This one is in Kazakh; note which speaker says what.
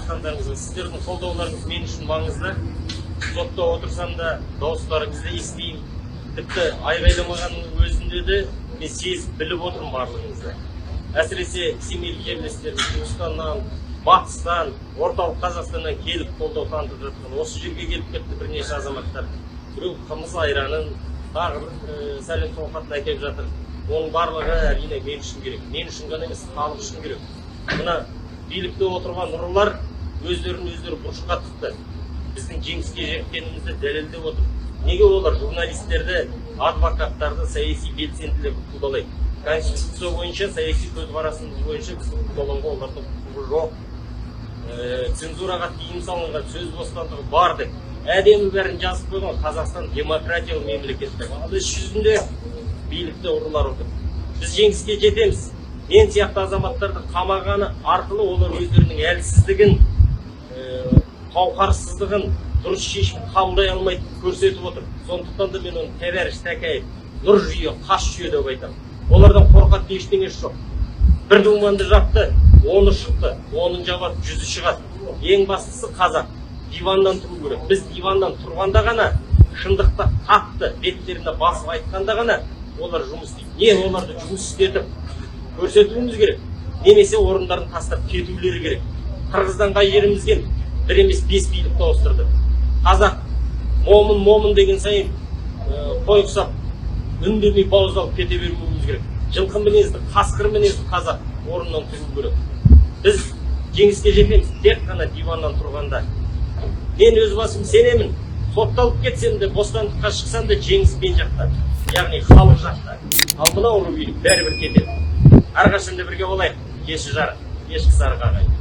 Speaker 1: жатқандарыңызға сіздердің қолдауларыңыз мен үшін маңызды. Сотта отырсам да дауыстарыңызды естеймін. Тіпті айғайламағанның өзінде де мен сезіп біліп отырмын барлығыңызды. Әсіресе семейлік жерлестеріміз Түркістаннан, Батыстан, орталық Қазақстаннан келіп қолдау танытып жатқан. Осы жерге келіп кетті бірнеше азаматтар. Біреу қымыз айранын, тағы сәлем сауқатын әкеліп жатыр. Оның барлығы әрине мен үшін керек. Мен үшін ғана емес, халық үшін керек. Мына билікте отырған ұрылар өздері бұрышқа тықты. Біздің жеңіске жеткенімізді дәлелдеп отыр. Неге олар журналистерді, адвокаттарды саяси белсенділер қудалайды? Конституция бойынша, саяси көзқарасымыз бойынша біздің қудалауға олардың құқығы жоқ. Цензураға тыйым салынған, сөз бостандығы бар деп. Әдемі бәрін жазып қойған Қазақстан демократиялы мемлекеттер. Ал іс жүзінде билікте ұрылар отыр. Біз жеңіске жетеміз. Мен сияқты азаматтарды қамағаны арқылы олар өздерінің әлсіздігін, қауқарсыздығын, дұрыс шешім қабылдай алмайды көрсетіп отыр. Сондықтан да мен оны тәбәріш тәкәйіп, нұр жүйе, қас жүйе деп айтамын. Олардан қорқатын ештеңесі жоқ. Бір думанды жапты, 10-ы шықты, 10-ын жабады, 100-і шығады. Ең бастысы қазақ. Диваннан тұру керек. Біз диваннан тұрғанда ғана, шындықты қатты беттеріне басып айтқанда ғана олар жұмыс істейді. Не оларды жұмыс істетіп көрсетуіміз керек, немесе орындарын тастап кетулері керек. Қырғыздан қай жерімізге бір емес 5 билікті ауыстырды. Қазақ момын деген сайын қой құсап үндемей бауыздалып кете бермеуіміз керек. Жылқы мінезді, қасқыр мінезді қазақ орнынан тұру керек. Біз жеңіске жетеміз тек қана диваннан тұрғанда. Мен өз басым сенемін. Сотталып кетсем де, бостандыққа шықсам да жеңіс мен жақта. Яғни халық жақта. Ал мынау ұры билік бәрібір кетеді. Әрқашанда бірге болайық. Кеші жарық, кешкі сарық ағайын.